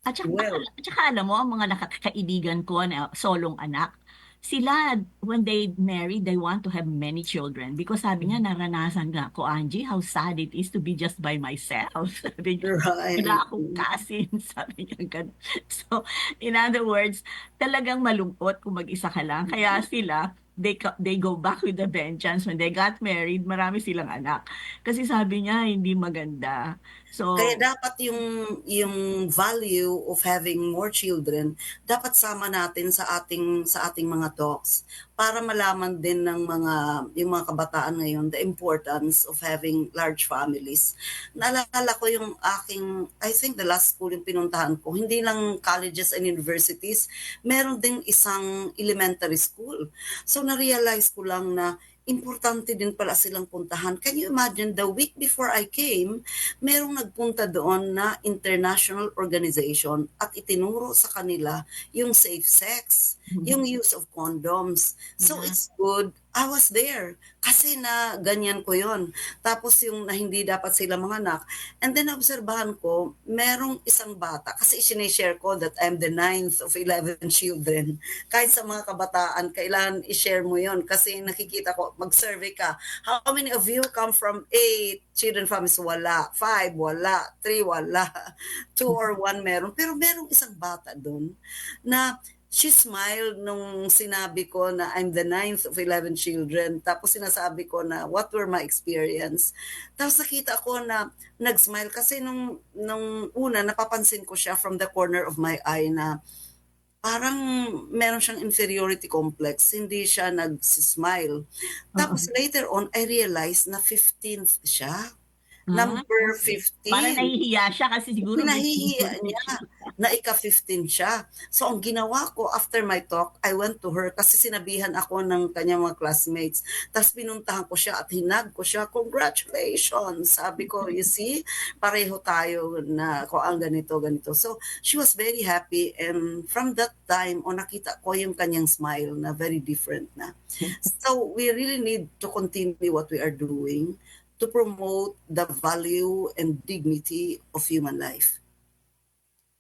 At saka alam mo, ang mga nakakaibigan ko na solong anak, sila, when they marry, they want to have many children. Because sabi niya, naranasan nga ko, Angie, how sad it is to be just by myself. Sabi niya, wala akong cousin. Sabi niya, ganun. So, in other words, talagang malungkot kung mag-isa ka lang. Kaya sila, they go back with a vengeance. When they got married, marami silang anak. Kasi sabi niya, hindi maganda. So, kaya dapat yung value of having more children, dapat sama natin sa ating mga talks para malaman din ng yung mga kabataan ngayon the importance of having large families. Naalala ko yung I think the last school yung pinuntahan ko, hindi lang colleges and universities, meron ding isang elementary school. So na-realize ko lang na importante din pala silang puntahan. Can you imagine, the week before I came, merong nagpunta doon na international organization at itinuro sa kanila yung safe sex, yung use of condoms. So it's good. I was there kasi na ganyan ko yon. Tapos yung na hindi dapat sila manganak. And then obserbahan ko, merong isang bata, kasi sinishare ko that I'm the 9th of 11 children. Kahit sa mga kabataan, kailangan i-share mo yon kasi nakikita ko, mag-survey ka. How many of you come from 8 children families? Wala. 5, wala. 3, wala. 2 or 1 meron. Pero merong isang bata doon na she smiled nung sinabi ko na I'm the 9th of 11 children. Tapos sinasabi ko na what were my experience. Tapos nakita ko na nag-smile kasi nung una napapansin ko siya from the corner of my eye na parang meron siyang inferiority complex. Hindi siya nag-smile. Tapos later on, I realized na 15th siya. Number Okay. Parang 15. nahihiya siya kasi siguro may Pinahihiya niya siya. na ika-15 siya. So ang ginawa ko after my talk, I went to her kasi sinabihan ako ng kanyang mga classmates. Tapos pinuntahan ko siya at hinag ko siya, congratulations! Sabi ko, you see, pareho tayo na ko ang ganito, ganito. So she was very happy and from that time, nakita ko yung kanyang smile na very different na. So we really need to continue what we are doing to promote the value and dignity of human life.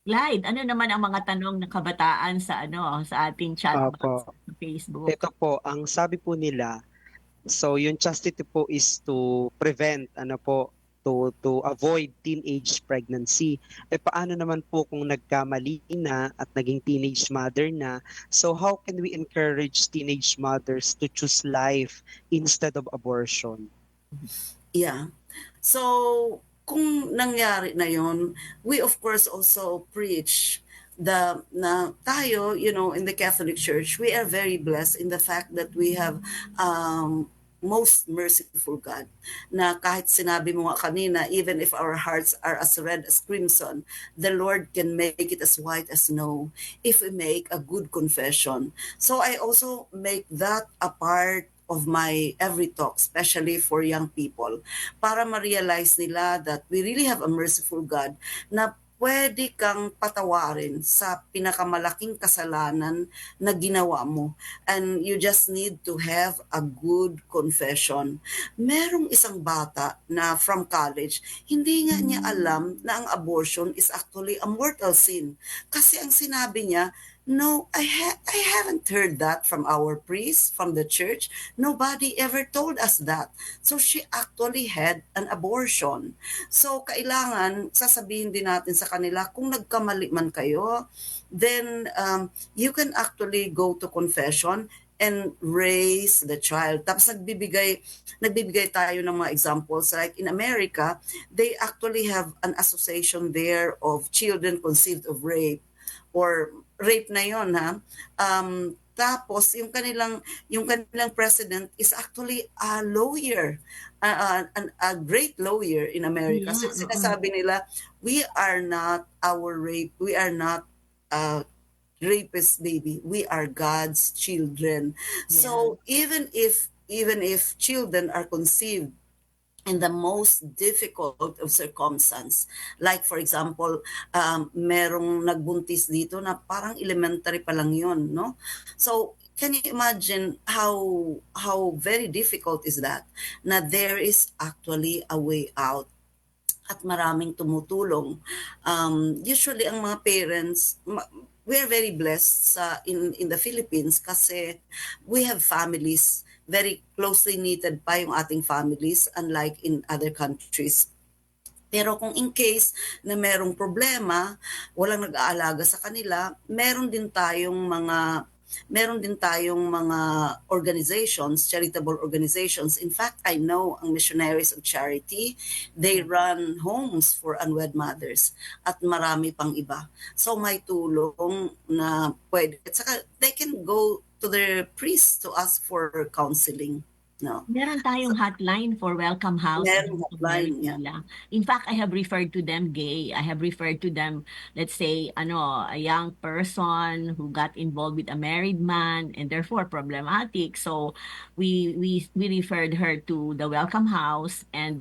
Clyde, ano naman ang mga tanong ng kabataan sa ating chat box Opo. sa Facebook? Ito po, ang sabi po nila, so yung chastity po is to prevent, to avoid teenage pregnancy. Paano naman po kung nagkamali na at naging teenage mother na? So how can we encourage teenage mothers to choose life instead of abortion? Yeah. So, kung nangyari na yon, we of course also preach na tayo, in the Catholic Church, we are very blessed in the fact that we have most merciful God. Na kahit sinabi mo nga kanina, even if our hearts are as red as crimson, the Lord can make it as white as snow if we make a good confession. So I also make that a part of my every talk, especially for young people, para ma-realize nila that we really have a merciful God na pwede kang patawarin sa pinakamalaking kasalanan na ginawa mo. And you just need to have a good confession. Merong isang bata na from college, hindi nga niya alam na ang abortion is actually a mortal sin. Kasi ang sinabi niya, no, I haven't heard that from our priest, from the church. Nobody ever told us that. So she actually had an abortion. So kailangan sasabihin din natin sa kanila, kung nagkamali man kayo, then you can actually go to confession and raise the child. Tapos nagbibigay tayo ng mga examples. Like in America, they actually have an association there of children conceived of rape or rape na yon ha. Tapos yung kanilang president is actually a lawyer, a great lawyer in America. Yeah, So sinasabi nila, we are not rapists, baby. We are God's children. So even if children are conceived in the most difficult of circumstance. Like for example, merong nagbuntis dito na parang elementary pa lang yun, no? So, can you imagine how very difficult is that? Na there is actually a way out at maraming tumutulong. Usually, ang mga parents, we are very blessed in the Philippines kasi we have families very closely knitted pa yung ating families unlike in other countries. Pero kung in case na merong problema, walang nag-aalaga sa kanila, meron din tayong mga organizations, charitable organizations. In fact, I know ang Missionaries of Charity, they run homes for unwed mothers at marami pang iba. So may tulong na pwede. At saka they can go to their priest to ask for counseling. No. Meron tayong hotline for Welcome House. Meron hotline, yeah. In fact, I have referred to them, Gay. I have referred to them, let's say, a young person who got involved with a married man and therefore problematic. So we referred her to the Welcome House and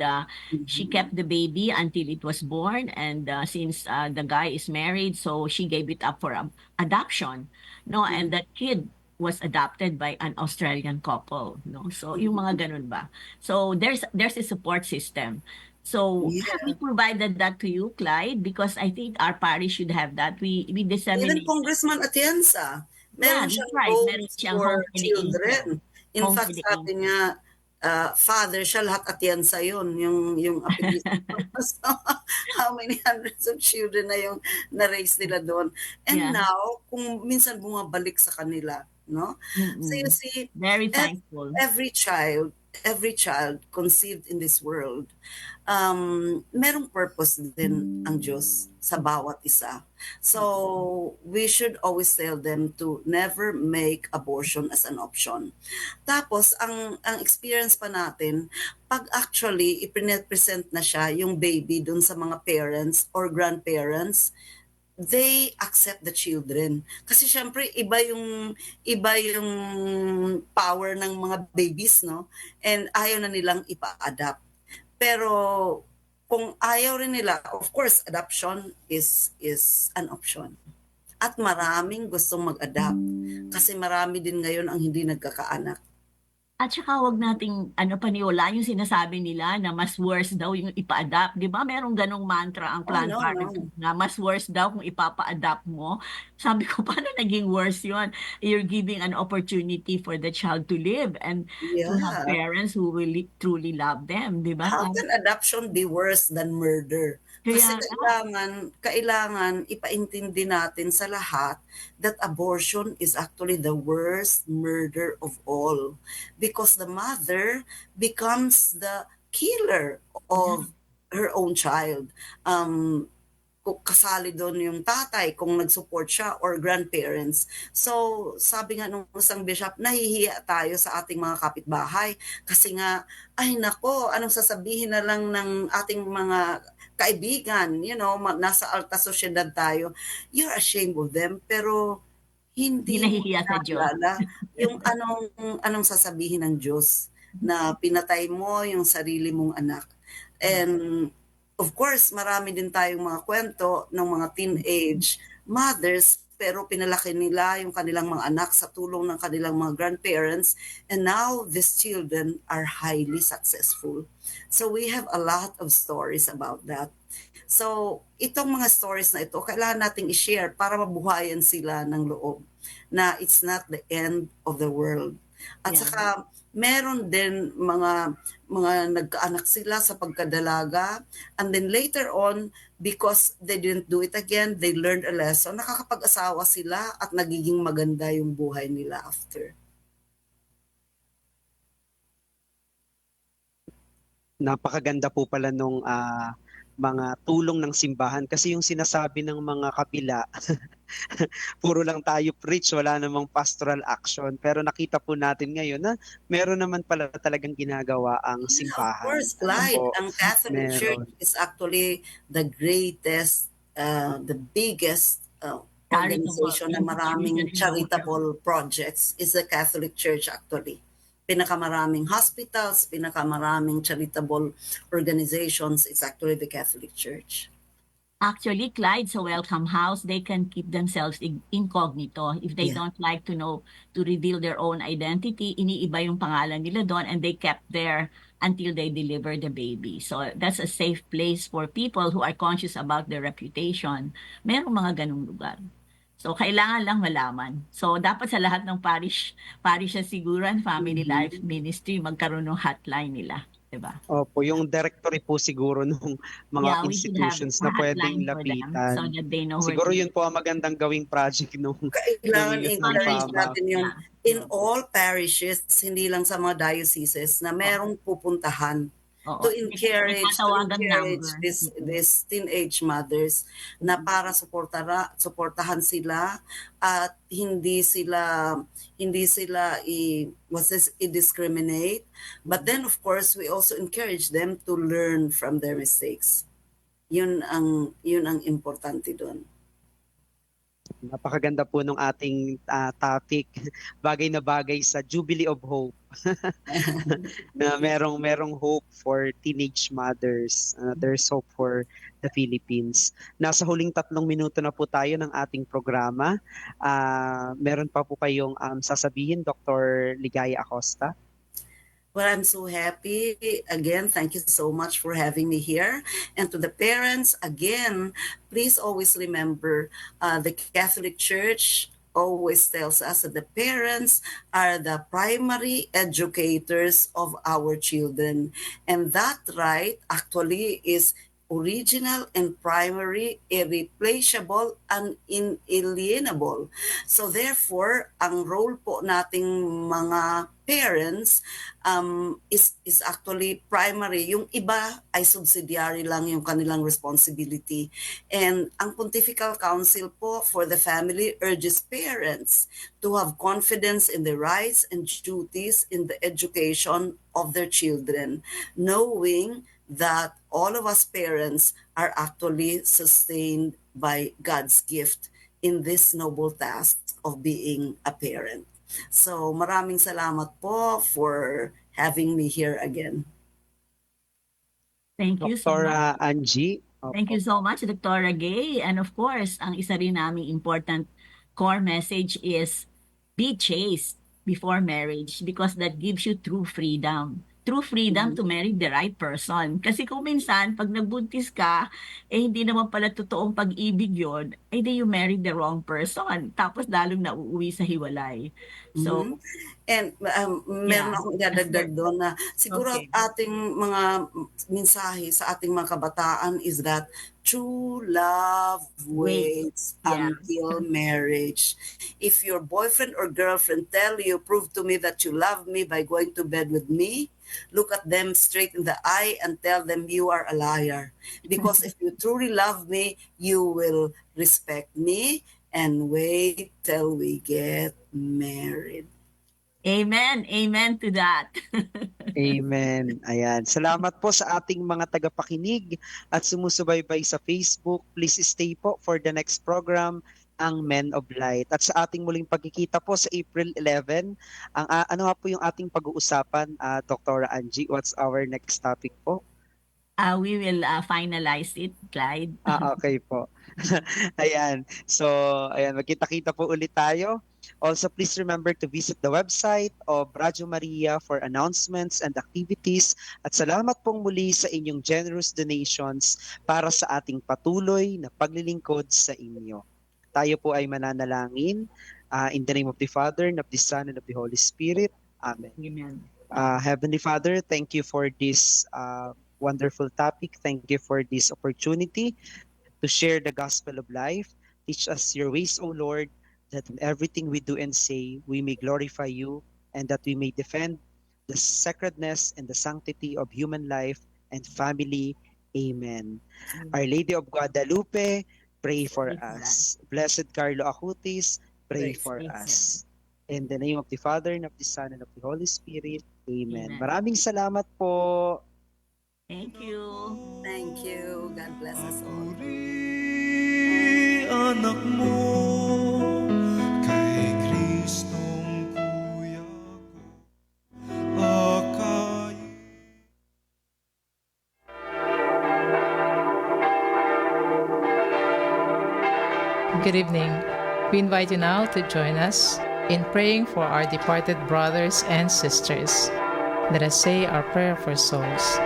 she kept the baby until it was born. And since the guy is married, so she gave it up for adoption. No, and that kid was adopted by an Australian couple, no? So yung mga ganun ba? So there's a support system. So have we provided that to you, Clyde? Because I think our parish should have that. We disseminate. Even Congressman Atienza, meron siyang Meron homes siyang for home for the children. In Home fact, for the sabi niya, father siya, lahat Atienza yun, yung apelido. So, how many hundreds of children na yung na-raise nila doon. And now, kung minsan bumabalik sa kanila, no? So you see, very thankful. every child every child conceived in this world, merong purpose din ang Diyos sa bawat isa. So, we should always tell them to never make abortion as an option. Tapos, ang experience pa natin, pag actually ipinepresent na siya, yung baby dun sa mga parents or grandparents, they accept the children. Kasi syempre iba yung power ng mga babies, no? And ayaw na nilang ipa-adapt. Pero kung ayaw rin nila, of course, adoption is an option. At maraming gustong mag-adapt kasi marami din ngayon ang hindi nagkakaanak. At saka wag nating paniwala yung sinasabi nila na mas worse daw yung ipa-adapt. Di ba merong ganong mantra ang Planned no. Parenthood na mas worse daw kung ipapa-adapt mo. Sabi ko, paano naging worse yun? You're giving an opportunity for the child to live and to have Yeah. parents who will truly love them. Di ba? How can adoption be worse than murder? Kasi Kaya kailangan ipaintindi natin sa lahat that abortion is actually the worst murder of all because the mother becomes the killer of her own child. Kasali doon yung tatay kung nag-support siya or grandparents. So, sabi nga nung isang bishop, nahihiya tayo sa ating mga kapitbahay kasi nga, ay nako, anong sasabihin na lang ng ating mga kaibigan, nasa alta sosyedad tayo. You're ashamed of them, pero hindi nahihiya sa Diyos. naalala yung anong sasabihin ng Diyos na pinatay mo yung sarili mong anak. And of course, marami din tayong mga kwento ng mga teenage mothers pero pinalaki nila yung kanilang mga anak sa tulong ng kanilang mga grandparents and now these children are highly successful. So we have a lot of stories about that. So itong mga stories na ito, kailangan nating i-share para mabuhayan sila ng loob na it's not the end of the world. At saka meron din mga nagkaanak sila sa pagkadalaga and then later on because they didn't do it again, they learned a lesson, nakakapag-asawa sila at nagiging maganda yung buhay nila after. Napakaganda po pala nung mga tulong ng simbahan kasi yung sinasabi ng mga kapila puro lang tayo preach, wala namang pastoral action. Pero nakita po natin ngayon na meron naman pala talagang ginagawa ang simbahan. Of course, Clyde, ang Catholic Church is actually the greatest, the biggest organization na maraming charitable projects is the Catholic Church actually. Pinakamaraming hospitals, pinakamaraming charitable organizations is actually the Catholic Church. Actually, Clyde, sa Welcome House, they can keep themselves incognito. If they don't like to reveal their own identity, iniiba yung pangalan nila doon and they kept there until they deliver the baby. So that's a safe place for people who are conscious about their reputation. Merong mga ganung lugar. So kailangan lang malaman. So dapat sa lahat ng parish siguro and family life ministry magkaroon ng hotline nila. Diba? Opo, yung directory po siguro ng mga institutions na pwedeng lapitan. So that they know siguro yun po ang magandang gawing project nung kailangan encourage natin yung in all parishes, hindi lang sa mga dioceses na merong pupuntahan to encourage these teenage mothers na para suportahan sila at hindi sila i-discriminate, but then of course we also encourage them to learn from their mistakes. Yun ang importante doon. Napakaganda po nung ating topic, bagay na bagay sa Jubilee of Hope. Na merong hope for teenage mothers. There's hope for the Philippines. Nasa huling 3 minuto na po tayo ng ating programa. Meron pa po kayong sasabihin, Dr. Ligaya Acosta? Well, I'm so happy. Again, thank you so much for having me here. And to the parents, again, please always remember the Catholic Church always tells us that the parents are the primary educators of our children. And that right actually is original and primary, irreplaceable, and inalienable. So therefore, ang role po nating mga parents is actually primary. Yung iba ay subsidiary lang yung kanilang responsibility. And ang Pontifical Council po for the Family urges parents to have confidence in the rights and duties in the education of their children, knowing that all of us parents are actually sustained by God's gift in this noble task of being a parent. So maraming salamat po for having me here again. Thank you so much. Dr. Angie. Thank you so much, Dr. Gay. And of course, ang isa rin naming important core message is be chaste before marriage because that gives you true freedom. True freedom to marry the right person. Kasi kung minsan, pag nagbuntis ka, hindi naman pala totoong pag-ibig yun, di you married the wrong person. Tapos lalong nauuwi sa hiwalay. So, And meron akong idadagdag doon na siguro Okay. ating mga mensahe sa ating mga kabataan is that true love waits Yeah. until marriage. If your boyfriend or girlfriend tell you, prove to me that you love me by going to bed with me, look at them straight in the eye and tell them you are a liar. Because if you truly love me, you will respect me and wait till we get married. Amen. Amen to that. Amen. Ayan. Salamat po sa ating mga tagapakinig at sumusubaybay sa Facebook. Please stay po for the next program, ang Men of Light. At sa ating muling pagkikita po sa April 11, ang ano nga po yung ating pag-uusapan, Dr. Angie? What's our next topic po? We will finalize it, Clyde. Okay po. Ayan. So, ayan, magkita-kita po ulit tayo. Also, please remember to visit the website of Radyo Maria for announcements and activities. At salamat pong muli sa inyong generous donations para sa ating patuloy na paglilingkod sa inyo. Tayo po ay mananalangin in the name of the Father, and of the Son, and of the Holy Spirit. Amen. Amen. Heavenly Father, thank you for this wonderful topic. Thank you for this opportunity to share the gospel of life. Teach us your ways, O Lord, that in everything we do and say, we may glorify you and that we may defend the sacredness and the sanctity of human life and family. Amen. Our Lady of Guadalupe, pray for Pray for us. Blessed Carlo Acutis, pray Praise for God. us. In the name of the Father, and of the Son, and of the Holy Spirit. Amen. Amen. Maraming salamat po. Thank you. Thank you. God bless us all. Puri, anak mo, kay Kristong kuya ko, akayin. Good evening. We invite you now to join us in praying for our departed brothers and sisters. Let us say our prayer for souls.